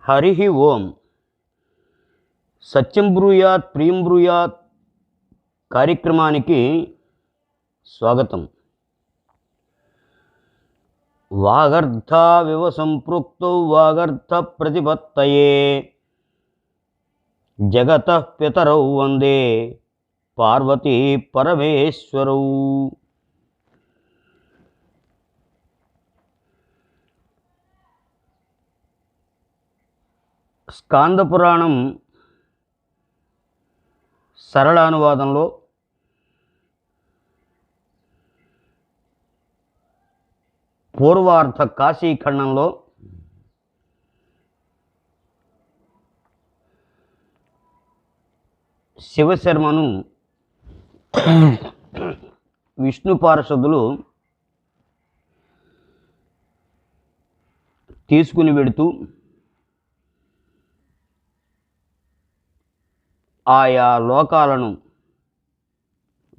హరి ఓం. సత్యం బ్రూయాత్ ప్రియం బ్రూయాత్ కార్యక్రమానికి స్వాగతం. వాగర్థావివ సంపృక్తౌ వాగర్థ ప్రతిపత్తయే జగతః పితరౌ వందే పార్వతీ పరమేశ్వరౌ. స్కాంద పురాణం సరళానువాదంలో పూర్వార్ధ కాశీఖండంలో శివశర్మను విష్ణు పార్షదులు తీసుకుని వెడుతూ ఆయా లోకాలను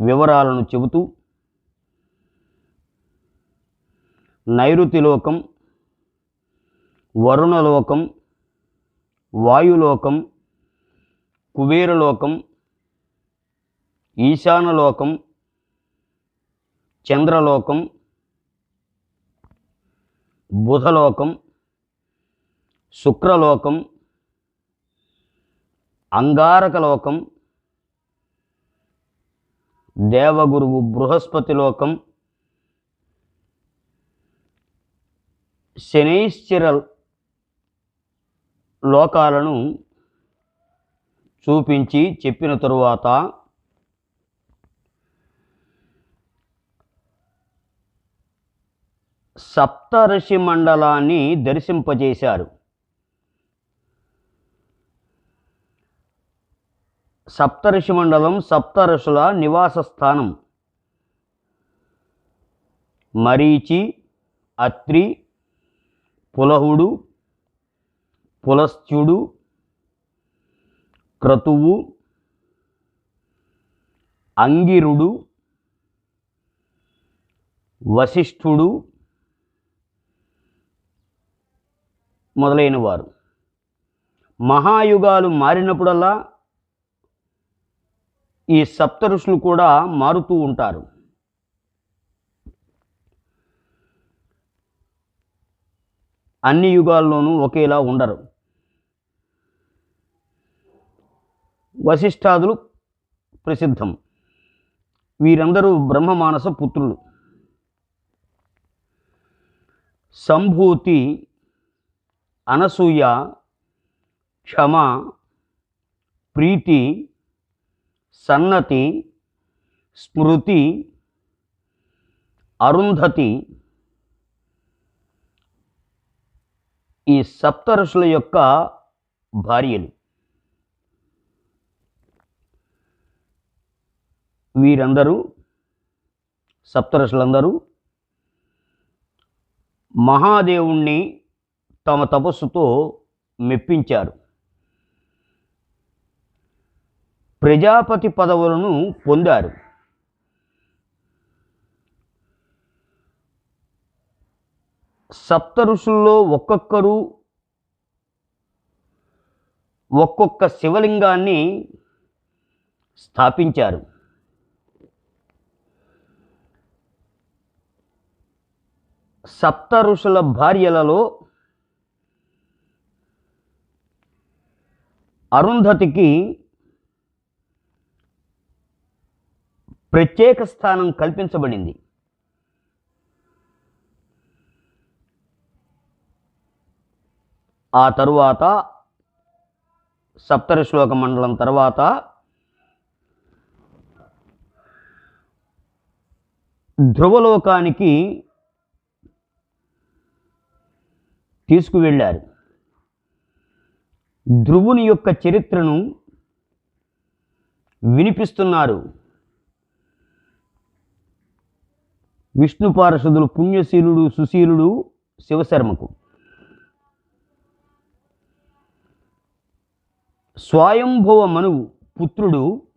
వివరాలను చెబుతూ నైరుతిలోకం, వరుణలోకం, వాయులోకం, కుబేరలోకం, ఈశానలోకం, చంద్రలోకం, బుధలోకం, శుక్రలోకం, అంగారకలోకం, దేవగురువు బృహస్పతి లోకం, శనైశ్చర లోకాలను చూపించి చెప్పిన తరువాత సప్తఋషి మండలాన్ని దర్శింపజేశారు. సప్తఋషి మండలం సప్తఋషుల నివాస స్థానం. మరీచి, అత్రి, పులహుడు, పులస్త్యుడు, క్రతువు, అంగిరుడు, వశిష్ఠుడు మొదలైన వారు. మహాయుగాలు మారినప్పుడల్లా ఈ సప్త ఋషులు కూడా మారుతూ ఉంటారు. అన్ని యుగాల్లోనూ ఒకేలా ఉండరు. వశిష్ఠాదులు ప్రసిద్ధం. వీరందరూ బ్రహ్మమానస పుత్రులు. సంభూతి, అనసూయ, క్షమ, ప్రీతి, సన్నతి, స్మృతి, అరుంధతి ఈ సప్త ఋషుల యొక్క భార్యలు. వీరందరూ సప్త ఋషులందరూ మహాదేవుణ్ణి తమ తపస్సుతో మెప్పించారు. ప్రజాపతి పదవులను పొందారు. సప్త ఋషుల్లో ఒక్కొక్కరు ఒక్కొక్క శివలింగాన్ని స్థాపించారు. సప్త ఋషుల భార్యలలో అరుంధతికి ప్రత్యేక స్థానం కల్పించబడింది. ఆ తరువాత సప్తఋషులోక మండలం తర్వాత ధ్రువలోకానికి తీసుకువెళ్ళారు. ధ్రువుని యొక్క చరిత్రను వినిపిస్తున్నారు. విష్ణు పార్షదులు పుణ్యశీలుడు సుశీలుడు శివశర్మకు. స్వయంభువ మనువు పుత్రుడు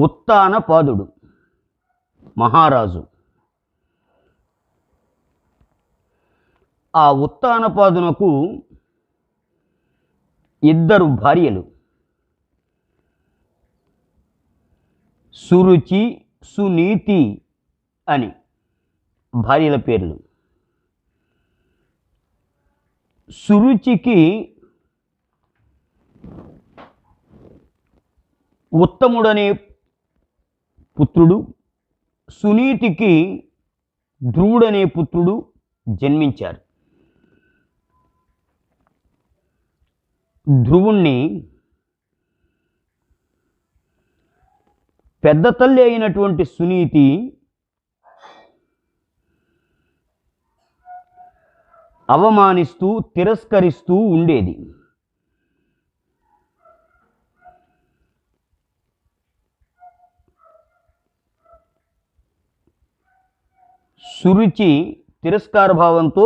ఉత్తానపాదుడు మహారాజు. ఆ ఉత్తానపాదునకు ఇద్దరు భార్యలు, సురుచి సునీతి అని భార్యల పేర్లు. సురుచికి ఉత్తముడనే పుత్రుడు, సునీతికి ధ్రువుడనే పుత్రుడు జన్మించారు. ధ్రువుణ్ణి పెద్ద తల్లి అయినటువంటి సునీతి అవమానిస్తూ తిరస్కరిస్తూ ఉండేది. సురుచి తిరస్కార భావంతో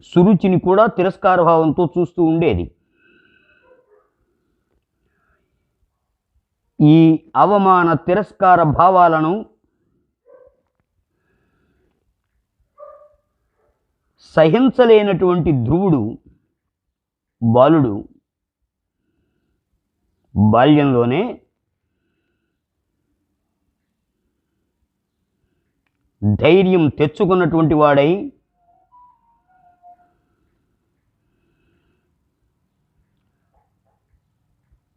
సురుచిని కూడా తిరస్కార భావంతో చూస్తూ ఉండేది. ఈ అవమాన తిరస్కార భావాలను సహించలేనటువంటి ధ్రువుడు బాలుడు బాల్యంలోనే ధైర్యం తెచ్చుకున్నటువంటి వాడై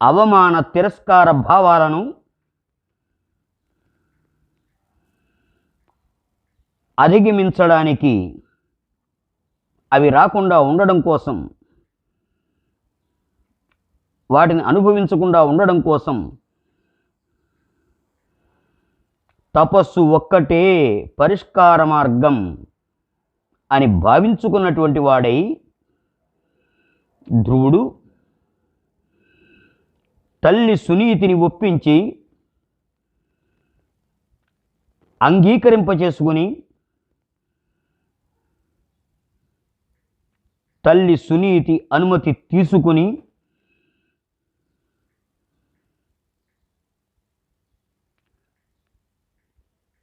అవమాన తిరస్కార భావాలను అధిగమించడానికి, అవి రాకుండా ఉండడం కోసం, వాటిని అనుభవించకుండా ఉండడం కోసం తపస్సు ఒక్కటే పరిష్కార మార్గం అని భావించుకున్నటువంటి వాడై ధ్రువుడు తల్లి సునీతిని ఒప్పించి అంగీకరింపచేసుకుని తల్లి సునీతి అనుమతి తీసుకుని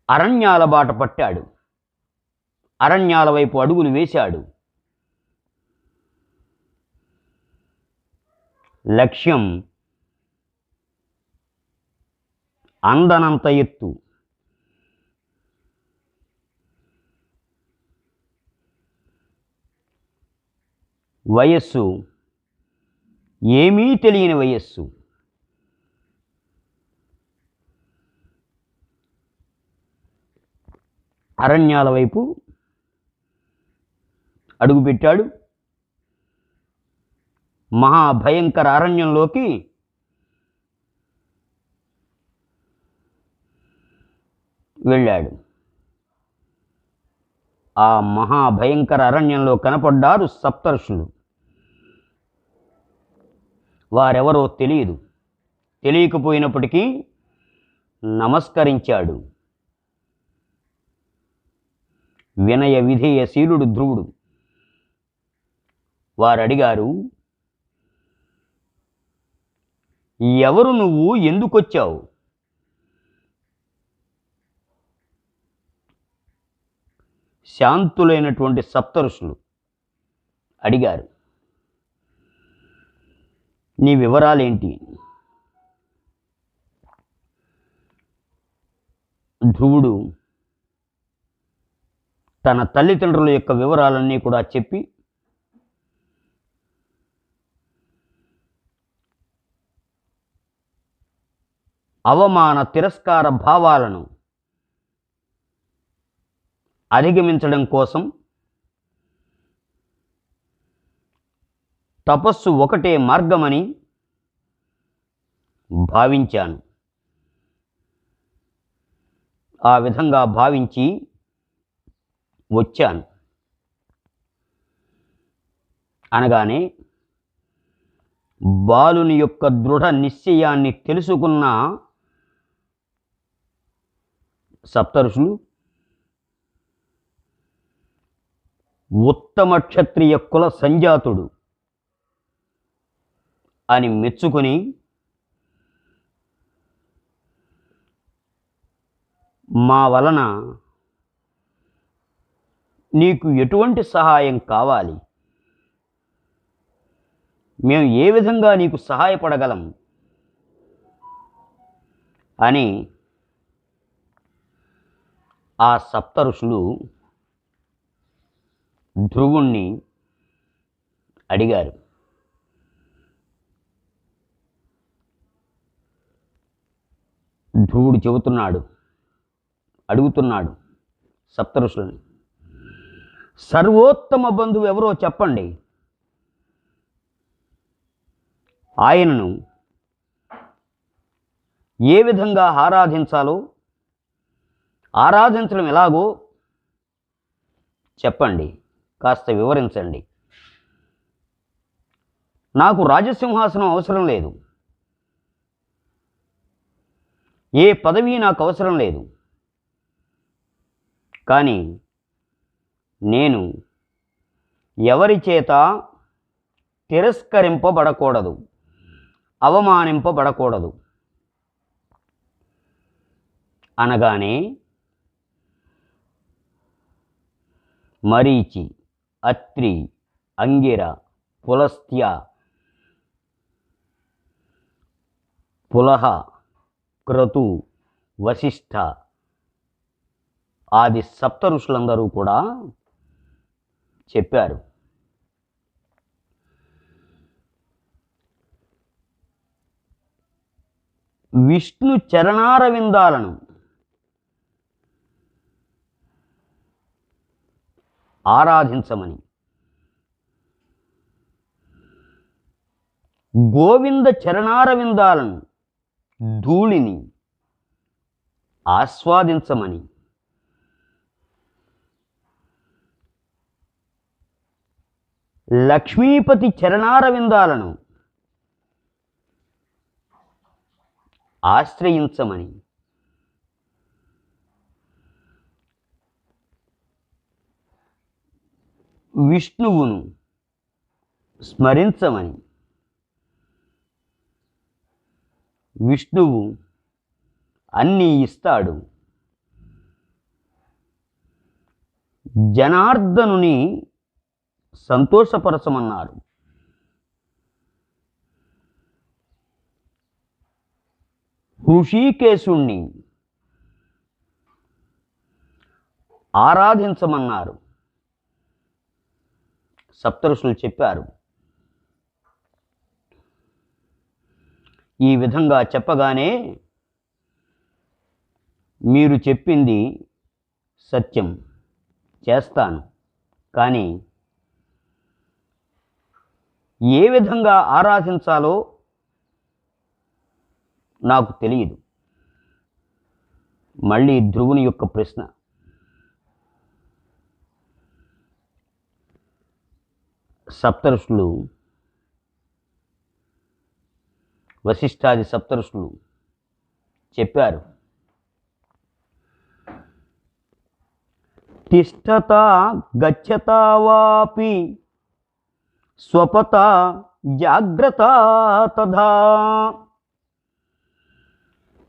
అరణ్యాల బాట పట్టాడు. అరణ్యాల వైపు అడుగులు వేశాడు. లక్ష్యం అందనంత ఎత్తు. వయస్సు ఏమీ తెలియని వయస్సు. అరణ్యాల వైపు అడుగుపెట్టాడు. మహాభయంకర అరణ్యంలోకి వెళ్ళాడు. ఆ మహాభయంకర అరణ్యంలో కనపడ్డారు సప్తర్షులు. వారెవరో తెలియదు. తెలియకపోయినప్పటికీ నమస్కరించాడు. వినయ విధేయశీలుడు ధ్రువుడు. వారడిగారు, ఎవరు నువ్వు, ఎందుకొచ్చావు? శాంతులైనటువంటి సప్తఋషులు అడిగారు, నీ వివరాలేంటి? ధ్రువుడు తన తల్లిదండ్రుల యొక్క వివరాలన్నీ కూడా చెప్పి అవమాన తిరస్కార భావాలను అధిగమించడం కోసం తపస్సు ఒకటే మార్గమని భావించాను. ఆ విధంగా భావించి వచ్చాను అనగానే బాలుని యొక్క దృఢ నిశ్చయాన్ని తెలుసుకున్న సప్తఋషులు ఉత్తమ క్షత్రియ కుల సంజాతుడు అని మెచ్చుకుని మా వలన నీకు ఎటువంటి సహాయం కావాలి? మేము ఏ విధంగా నీకు సహాయపడగలం అని ఆ సప్త ఋషులు ధ్రువుణ్ణి అడిగారు. ధ్రువుడు అడుగుతున్నాడు సప్త ఋషులని, సర్వోత్తమ బంధువు ఎవరో చెప్పండి. ఆయనను ఏ విధంగా ఆరాధించాలో, ఆరాధించడం ఎలాగో చెప్పండి, కాస్త వివరించండి. నాకు రాజసింహాసనం అవసరం లేదు, ఏ పదవి నాకు అవసరం లేదు, కానీ నేను ఎవరి చేత తిరస్కరింపబడకూడదు, అవమానింపబడకూడదు అనగానే మరీచి, అత్రి, అంగిర, పులస్త్య, పులహ, క్రతు, వశిష్ఠ ఆది సప్త ఋషులందరూ కూడా చెప్పారు. విష్ణు చరణారవిందాలను ఆరాధించమని, గోవింద చరణారవిందాలను ధూళిని ఆస్వాదించమని, లక్ష్మీపతి చరణారవిందాలను ఆశ్రయించమని, విష్ణువును స్మరించమని, విష్ణువు అన్నీ ఇస్తాడు, జనార్దనుని సంతోషపరచమన్నారు. హృషీకేశుణ్ణి ఆరాధించమన్నారు. సప్తఋషులు చెప్పారు. ఈ విధంగా చెప్పగానే మీరు చెప్పింది సత్యం, చేస్తాను, కానీ ఏ విధంగా ఆరాధించాలో నాకు తెలియదు. మళ్ళీ ధ్రువుని యొక్క ప్రశ్న. సప్తఋషులు, వశిష్ఠాది సప్తఋషులు చెప్పారు. తిష్టత గచ్చత వాపి స్వపత జాగ్రత్త తథా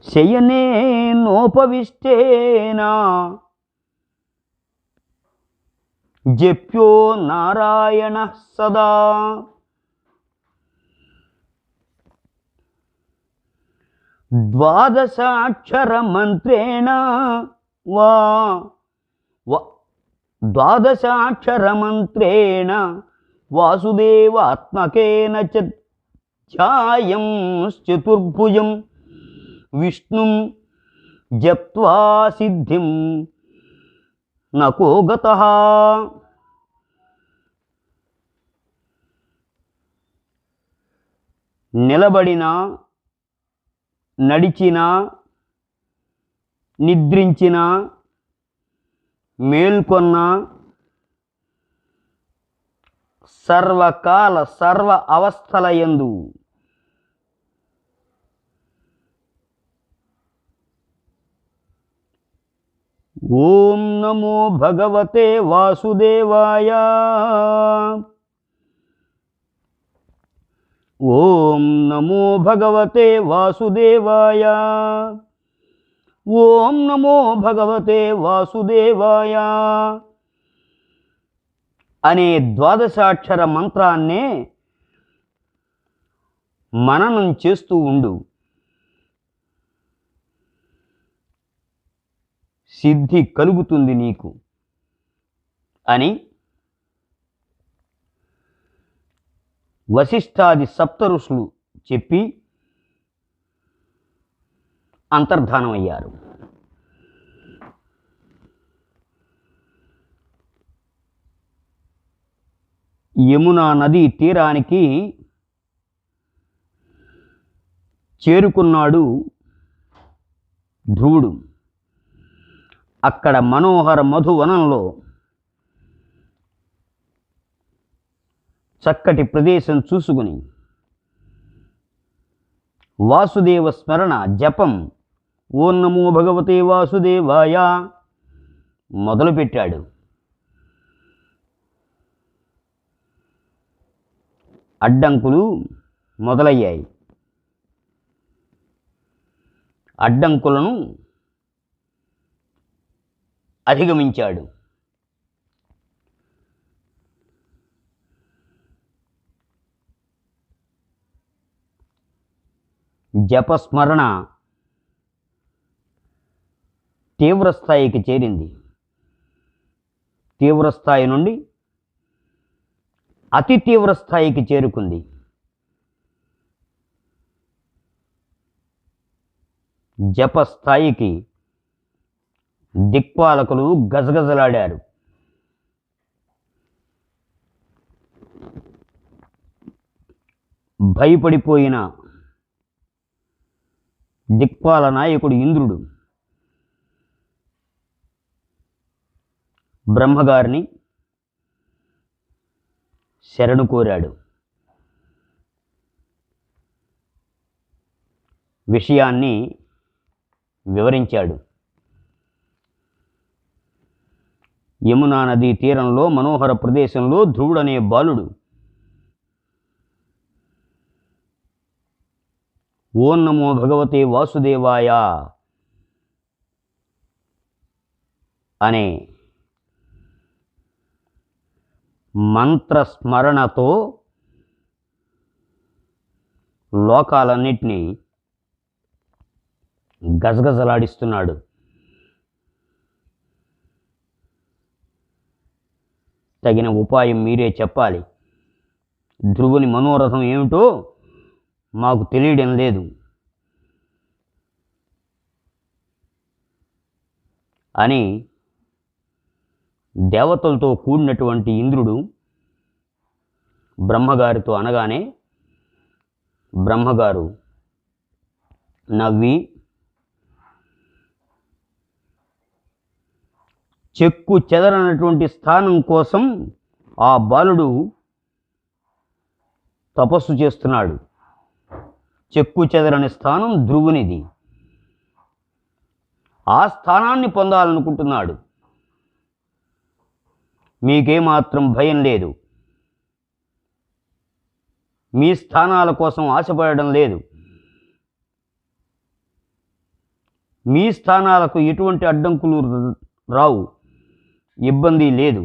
శయనేనోపవిష్టేన జప్యో నారాయణ సదా. ద్వాదశాక్షరమంత్రేణ ద్వాదశాక్షరమంత్రేణ వాసుదేవాత్మకేన చ ధ్యాయం చతుర్భుజం విష్ణుం జప్త్వా సిద్ధిం నకో గతః. నిలబడినా, నడిచినా, నిద్రించినా, మేల్కొన్నా, సర్వకాల సర్వ అవస్థలయందు ఓం నమో భగవతే వాసుదేవాయ, ఓం నమో భగవతే వాసుదేవాయ, ఓం నమో భగవతే వాసుదేవాయ అనే ద్వాదశాక్షర మంత్రాన్నే మననం చేస్తూ ఉండు. సిద్ధి కలుగుతుంది నీకు అని వశిష్ఠాది సప్తఋషులు చెప్పి అంతర్ధానమయ్యారు. యమునా నదీ తీరానికి చేరుకున్నాడు ధ్రువుడు. అక్కడ మనోహర మధువనంలో చక్కటి ప్రదేశం చూసుకుని వాసుదేవ స్మరణ జపం ఓం నమో భగవతే వాసుదేవాయ మొదలుపెట్టాడు. అడ్డంకులు మొదలయ్యాయి. అడ్డంకులను అధిగమించాడు. జపస్మరణ తీవ్రస్థాయికి చేరింది. తీవ్రస్థాయి నుండి అతి తీవ్రస్థాయికి చేరుకుంది. జపస్థాయికి దిక్పాలకులు గజగజలాడారు. భయపడిపోయిన దిక్పాల నాయకుడు ఇంద్రుడు బ్రహ్మగారిని శరణు కోరాడు. విషయాన్ని వివరించాడు. యమునా నదీ తీరంలో మనోహర ప్రదేశంలో ధ్రువుడనే బాలుడు ఓం నమో భగవతే వాసుదేవాయ అనే మంత్రస్మరణతో లోకాలన్నిటినీ గజగజలాడిస్తున్నాడు. తగిన ఉపాయం మీరే చెప్పాలి. ధ్రువుని మనోరథం ఏమిటో మాకు తెలియడం లేదు అని దేవతలతో కూడినటువంటి ఇంద్రుడు బ్రహ్మగారితో అనగానే బ్రహ్మగారు నవ్వి చెక్కు చెదరనటువంటి స్థానం కోసం ఆ బాలుడు తపస్సు చేస్తున్నాడు. చెక్కు చెదరని స్థానం ధ్రువునిది. ఆ స్థానాన్ని పొందాలనుకుంటున్నాడు. మీకేమాత్రం భయం లేదు. మీ స్థానాల కోసం ఆశపడడం లేదు. మీ స్థానాలకు ఎటువంటి అడ్డంకులు రావు, ఇబ్బంది లేదు.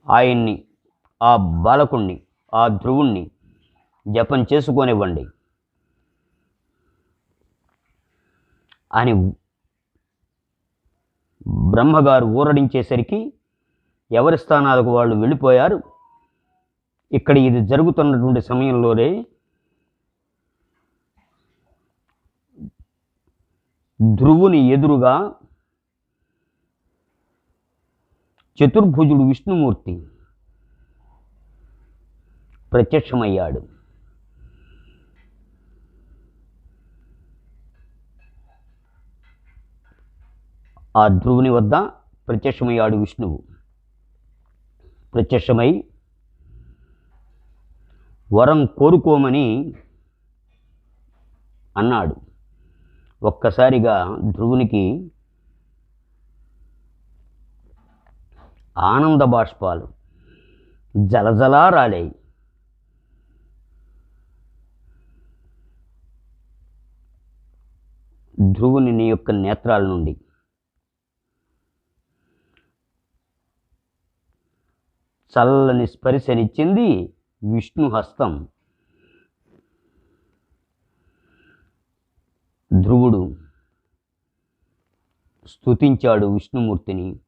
ఆయన్ని, ఆ బాలకుణ్ణి, ఆ ధ్రువుణ్ణి జపం చేసుకోనివ్వండి అని బ్రహ్మగారు ఊరడించేసరికి ఎవరి స్థానాలకు వాళ్ళు వెళ్ళిపోయారు. ఇక్కడ ఇది జరుగుతున్నటువంటి సమయంలోనే ధ్రువుని ఎదురుగా చతుర్భుజుడు విష్ణుమూర్తి ప్రత్యక్షమయ్యాడు. ఆ ధ్రువుని వద్ద ప్రత్యక్షమయ్యాడు విష్ణువు. ప్రత్యక్షమై వరం కోరుకోమని అన్నాడు. ఒక్కసారిగా ధ్రువునికి ఆనంద బాష్పాలు జలజలా రాలాయి. ధ్రువుని యొక్క నేత్రాల నుండి చల్లని స్పర్శనిచ్చింది విష్ణు హస్తం. ధ్రువుడు స్తుతించాడు విష్ణుమూర్తిని.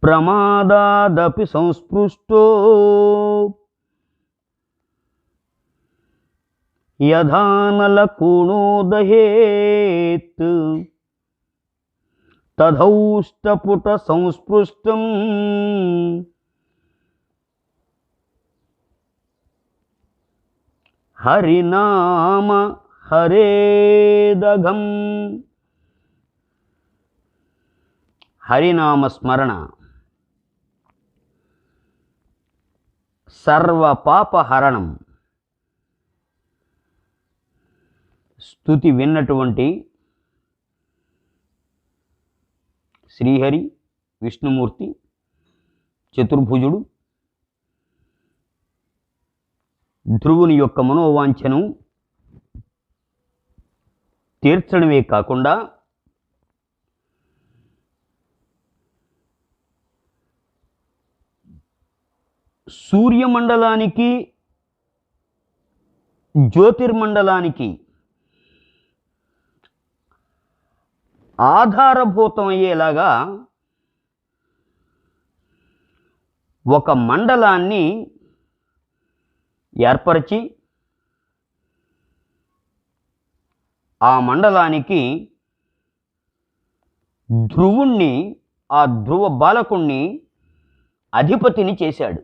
ప్రమాదాదపి సంస్పృష్టో యథానలకోణోదహేత్ తథౌష్టపుట సంస్పృష్టం హరినామ హరేదఘం. హరినామ స్మరణ సర్వపాపహరణం. స్తుతి విన్నటువంటి శ్రీహరి విష్ణుమూర్తి చతుర్భుజుడు ధ్రువుని యొక్క మనోవాంఛను తీర్చడమే కాకుండా సూర్యమండలానికి జ్యోతిర్మండలానికి ఆధారభూతం అయ్యేలాగా ఒక మండలాన్ని ఏర్పరిచి ఆ మండలానికి ధ్రువుణ్ణి, ఆ ధ్రువ బాలకుణ్ణి అధిపతిని చేశాడు.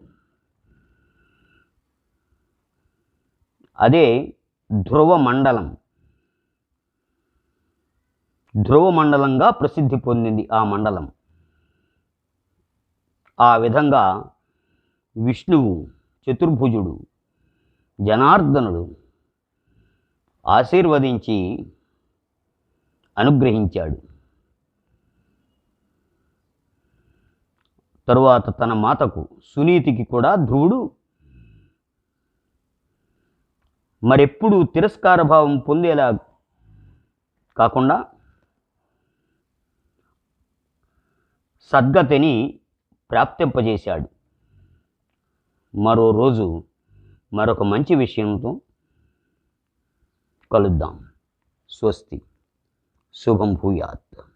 అదే ధ్రువ మండలం. ధ్రువ మండలంగా ప్రసిద్ధి పొందింది ఆ మండలం. ఆ విధంగా విష్ణువు చతుర్భుజుడు జనార్దనుడు ఆశీర్వదించి అనుగ్రహించాడు. తరువాత తన మాతకు సునీతికి కూడా ధ్రువుడు మరెప్పుడు తిరస్కార భావం పొందేలా కాకుండా సద్గతిని ప్రాప్తింపజేశాడు. మరో రోజు మరొక మంచి విషయంతో కలుద్దాం. స్వస్తి. శుభం భూయాత్.